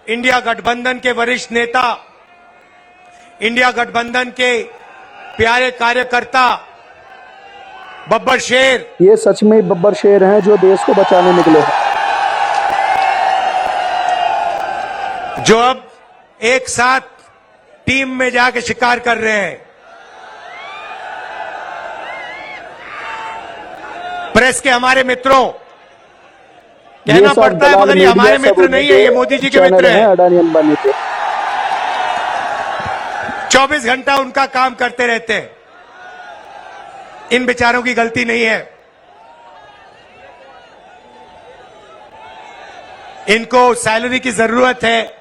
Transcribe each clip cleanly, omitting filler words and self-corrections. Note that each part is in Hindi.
इंडिया गठबंधन के वरिष्ठ नेता, इंडिया गठबंधन के प्यारे कार्यकर्ता बब्बर शेर, ये सच में बब्बर शेर हैं जो देश को बचाने निकले हैं, जो अब एक साथ टीम में जाके शिकार कर रहे हैं। प्रेस के हमारे मित्रों, कहना पड़ता है मगर ये हमारे मित्र नहीं है, ये मोदी जी के मित्र हैं। अडानी अंबानी के 24 घंटा उनका काम करते रहते हैं। इन बेचारों की गलती नहीं है। इनको सैलरी की जरूरत है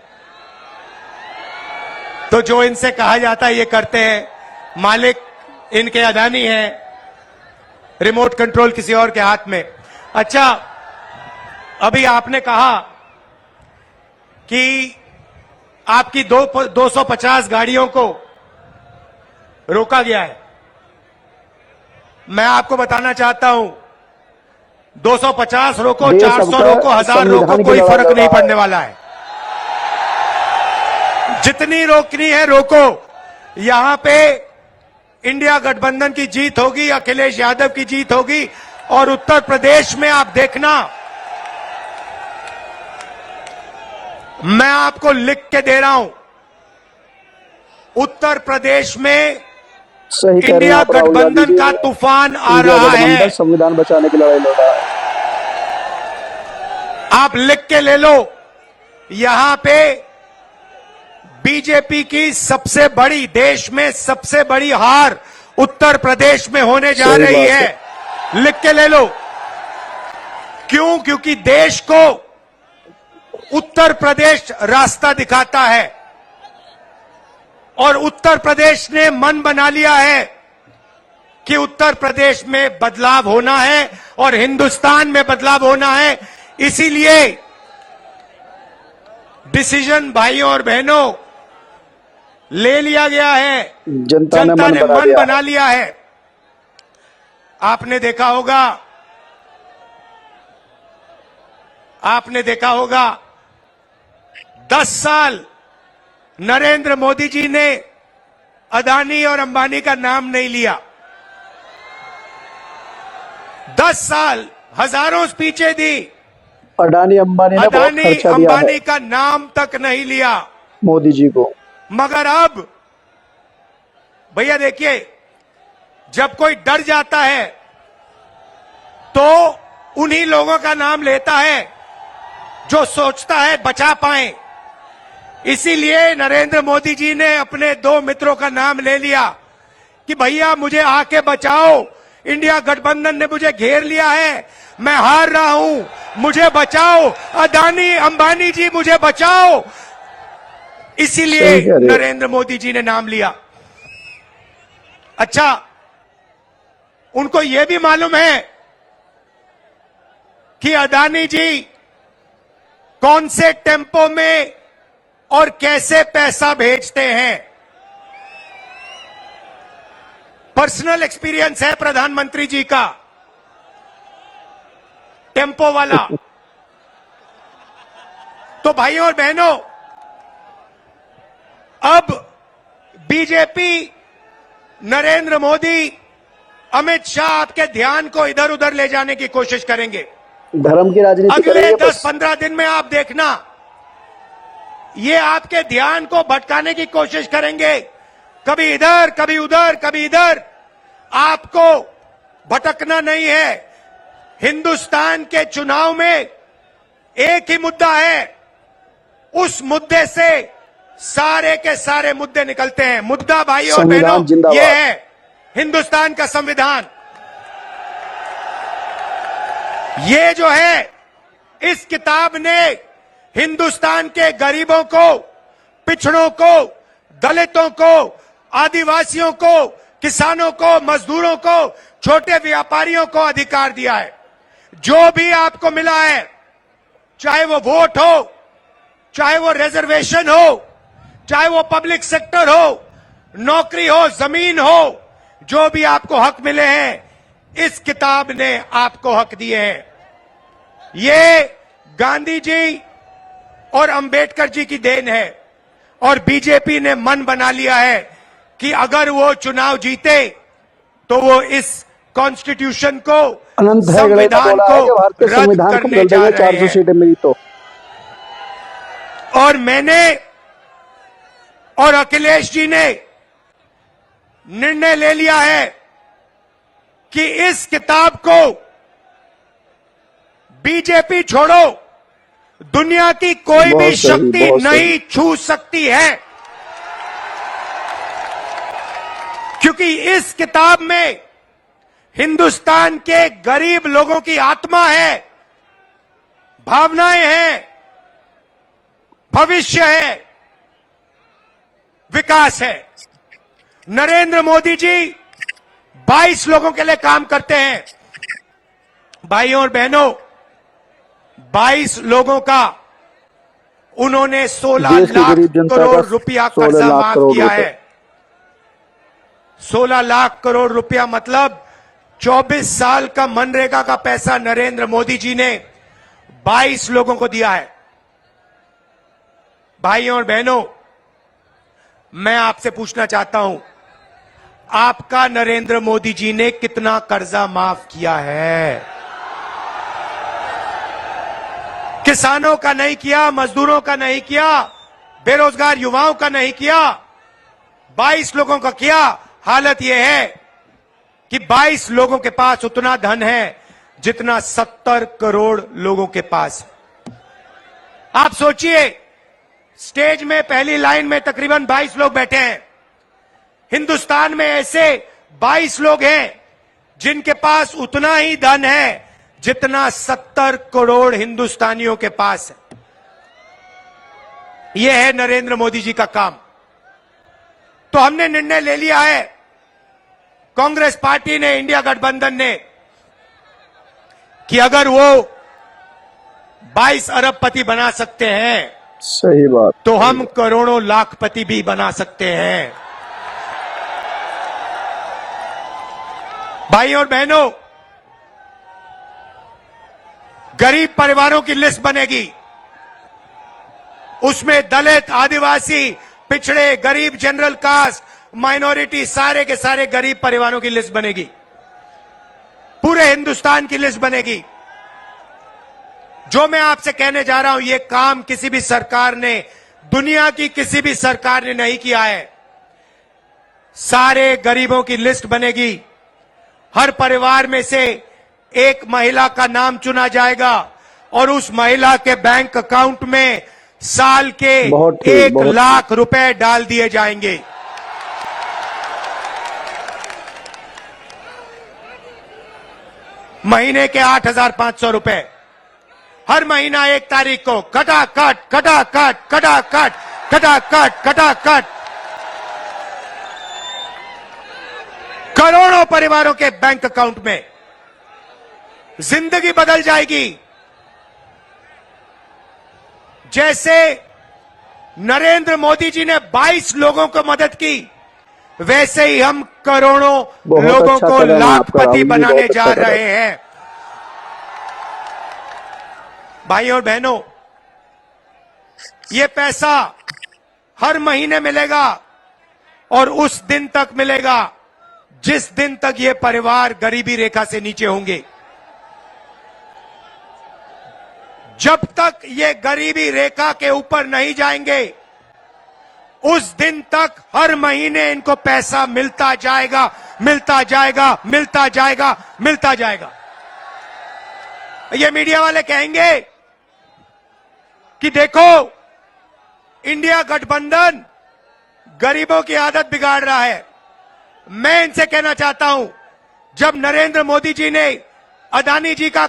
तो जो इनसे कहा जाता है ये करते हैं। मालिक इनके अडानी है, रिमोट कंट्रोल किसी और के हाथ में। अच्छा, अभी आपने कहा कि आपकी 250 गाड़ियों को रोका गया है। मैं आपको बताना चाहता हूं, 250 रोको, 400 रोको, 1000 रोको, कोई फर्क नहीं पड़ने वाला है। जितनी रोकनी है रोको। यहां पे इंडिया गठबंधन की जीत होगी, अखिलेश यादव की जीत होगी। और उत्तर प्रदेश में आप देखना, मैं आपको लिख के दे रहा हूं, उत्तर प्रदेश में इंडिया गठबंधन का तूफान आ रहा है। संविधान बचाने की लड़ाई लड़ रहा है। आप लिख के ले लो, यहां पे बीजेपी की सबसे बड़ी, देश में सबसे बड़ी हार उत्तर प्रदेश में होने जा रही है। लिख के ले लो। क्यों? क्योंकि देश को उत्तर प्रदेश रास्ता दिखाता है और उत्तर प्रदेश ने मन बना लिया है कि उत्तर प्रदेश में बदलाव होना है और हिंदुस्तान में बदलाव होना है। इसीलिए डिसीजन भाइयों और बहनों ले लिया गया है। जनता ने मन बना लिया है। आपने देखा होगा 10 साल नरेंद्र मोदी जी ने अदानी और अंबानी का नाम नहीं लिया। 10 साल हजारों स्पीचें दी, अडानी अंबानी का नाम तक नहीं लिया मोदी जी को। मगर अब भैया देखिए, जब कोई डर जाता है तो उन्हीं लोगों का नाम लेता है जो सोचता है बचा पाए। इसीलिए नरेंद्र मोदी जी ने अपने 2 मित्रों का नाम ले लिया कि भैया मुझे आके बचाओ, इंडिया गठबंधन ने मुझे घेर लिया है, मैं हार रहा हूं, मुझे बचाओ, अदानी अंबानी जी मुझे बचाओ। इसीलिए नरेंद्र मोदी जी ने नाम लिया। अच्छा, उनको यह भी मालूम है कि अदानी जी कौन से टेम्पो में और कैसे पैसा भेजते हैं। पर्सनल एक्सपीरियंस है प्रधानमंत्री जी का, टेम्पो वाला। तो भाइयों और बहनों, अब बीजेपी, नरेंद्र मोदी, अमित शाह आपके ध्यान को इधर उधर ले जाने की कोशिश करेंगे। धर्म की राजनीति अगले 10-15 दिन में आप देखना, ये आपके ध्यान को भटकाने की कोशिश करेंगे। कभी इधर, कभी उधर, कभी इधर। आपको भटकना नहीं है। हिंदुस्तान के चुनाव में एक ही मुद्दा है, उस मुद्दे से सारे के सारे मुद्दे निकलते हैं। मुद्दा भाई और बहनों ये है हिंदुस्तान का संविधान। ये जो है, इस किताब ने हिंदुस्तान के गरीबों को, पिछड़ों को, दलितों को, आदिवासियों को, किसानों को, मजदूरों को, छोटे व्यापारियों को अधिकार दिया है। जो भी आपको मिला है, चाहे वो वोट हो, चाहे वो रिजर्वेशन हो, चाहे वो पब्लिक सेक्टर हो, नौकरी हो, जमीन हो, जो भी आपको हक मिले हैं, इस किताब ने आपको हक दिए हैं। ये गांधी जी और अंबेडकर जी की देन है। और बीजेपी ने मन बना लिया है कि अगर वो चुनाव जीते तो वो इस कॉन्स्टिट्यूशन को, अनंत हेगड़े ने संविधान बोला है कि को भारतीय रद्द संविधान को करने बदल जा देंगे रहे 400 हैं। सीटें मिली तो। और मैंने और अखिलेश जी ने निर्णय ले लिया है कि इस किताब को बीजेपी छोड़ो, दुनिया की कोई भी बहुत सही, शक्ति बहुत सही। नहीं छू सकती है, क्योंकि इस किताब में हिंदुस्तान के गरीब लोगों की आत्मा है, भावनाएं हैं, भविष्य है, विकास है। नरेंद्र मोदी जी 22 लोगों के लिए काम करते हैं। भाइयों और बहनों, 22 लोगों का उन्होंने 16 देश की लाख गरीब जनता करोड़ का रुपया 16 कर्जा लाख माफ करोड़ किया रुपए। है। 16 लाख करोड़ रुपया मतलब 24 साल का मनरेगा का पैसा नरेंद्र मोदी जी ने 22 लोगों को दिया है। भाइयों और बहनों, मैं आपसे पूछना चाहता हूं, आपका नरेंद्र मोदी जी ने कितना कर्जा माफ किया है? किसानों का नहीं किया, मजदूरों का नहीं किया, बेरोजगार युवाओं का नहीं किया, 22 लोगों का किया। हालत यह है कि 22 लोगों के पास उतना धन है जितना 70 करोड़ लोगों के पास। आप सोचिए, स्टेज में पहली लाइन में तकरीबन 22 लोग बैठे हैं। हिंदुस्तान में ऐसे 22 लोग हैं जिनके पास उतना ही धन है जितना 70 करोड़ हिंदुस्तानियों के पास है। यह है नरेंद्र मोदी जी का काम। तो हमने निर्णय ले लिया है, कांग्रेस पार्टी ने, इंडिया गठबंधन ने, कि अगर वो 22 अरबपति बना सकते हैं, सही बात, तो हम करोड़ों लाखपति भी बना सकते हैं। भाइयों और बहनों, गरीब परिवारों की लिस्ट बनेगी। उसमें दलित, आदिवासी, पिछड़े, गरीब, जनरल कास्ट, माइनॉरिटी, सारे के सारे गरीब परिवारों की लिस्ट बनेगी। पूरे हिंदुस्तान की लिस्ट बनेगी। जो मैं आपसे कहने जा रहा हूं, यह काम किसी भी सरकार ने, दुनिया की किसी भी सरकार ने नहीं किया है। सारे गरीबों की लिस्ट बनेगी। हर परिवार में से एक महिला का नाम चुना जाएगा और उस महिला के बैंक अकाउंट में साल के 1 लाख रुपए डाल दिए जाएंगे। महीने के 8,500 रुपए हर महीना 1 तारीख को कटाकट कटाकट कटाकट कटाकट कटाकट करोड़ों परिवारों के बैंक अकाउंट में। जिंदगी बदल जाएगी। जैसे नरेंद्र मोदी जी ने 22 लोगों को मदद की, वैसे ही हम करोड़ों लोगों अच्छा को कदम लाखपति आपका, बनाने बहुत जा अच्छा कदम। रहे हैं। भाइयों और बहनों, ये पैसा हर महीने मिलेगा और उस दिन तक मिलेगा जिस दिन तक ये परिवार गरीबी रेखा से नीचे होंगे। जब तक ये गरीबी रेखा के ऊपर नहीं जाएंगे, उस दिन तक हर महीने इनको पैसा मिलता जाएगा, मिलता जाएगा, मिलता जाएगा, मिलता जाएगा। ये मीडिया वाले कहेंगे कि देखो, इंडिया गठबंधन गरीबों की आदत बिगाड़ रहा है। मैं इनसे कहना चाहता हूं, जब नरेंद्र मोदी जी ने अदानी जी का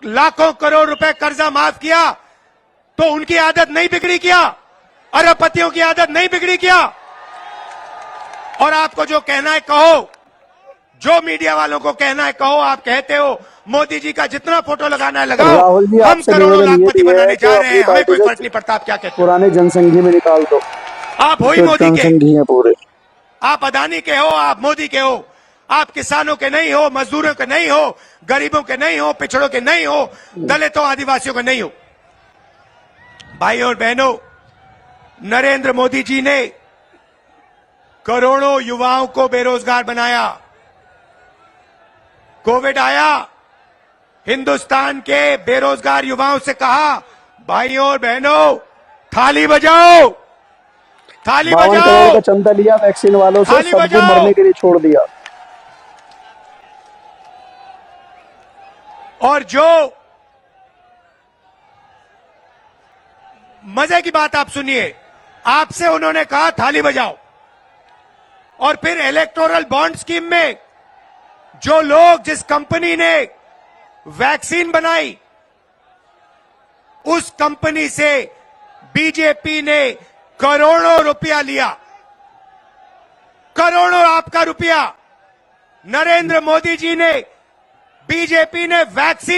लाखों करोड़ रुपए कर्जा माफ किया, तो उनकी आदत नहीं बिगड़ी क्या? अरबपतियों की आदत नहीं बिगड़ी क्या? और आपको जो कहना है कहो, जो मीडिया वालों को कहना है कहो। आप कहते हो मोदी जी का जितना फोटो लगाना है लगाओ, राहुल जी, हम आपसे करोड़ों निवेदन ये लाखपति भी है बनाने कि जा रहे अपनी हैं, हमें कोई पार्टी फर्क नहीं पड़ता आप क्या कहते हो। पुराने जनसंघी में निकाल दो। आप हो ही तो मोदी के, जनसंघी है पूरे। आप अदानी के हो, आप मोदी के हो, आप किसानों के नहीं हो, मजदूरों के नहीं हो, गरीबों के नहीं हो, पिछड़ों के नहीं हो, दलितों, आदिवासियों के नहीं हो। भाई और बहनों, नरेंद्र मोदी जी ने करोड़ों युवाओं को बेरोजगार बनाया। कोविड आया, हिंदुस्तान के बेरोजगार युवाओं से कहा, भाइयों और बहनों, थाली बजाओ, थाली 52 करोड़ बजाओ, का चंदा लिया वैक्सीन वालों से, थाली सबको बजाओ। मरने के लिए छोड़ दिया। और जो मजे की बात आप सुनिए, आपसे उन्होंने कहा थाली बजाओ, और फिर इलेक्टोरल बॉन्ड स्कीम में जो लोग, जिस कंपनी ने वैक्सीन बनाई, उस कंपनी से बीजेपी ने करोड़ों रुपया लिया। करोड़ों आपका रुपया नरेंद्र मोदी जी ने, बीजेपी ने वैक्सीन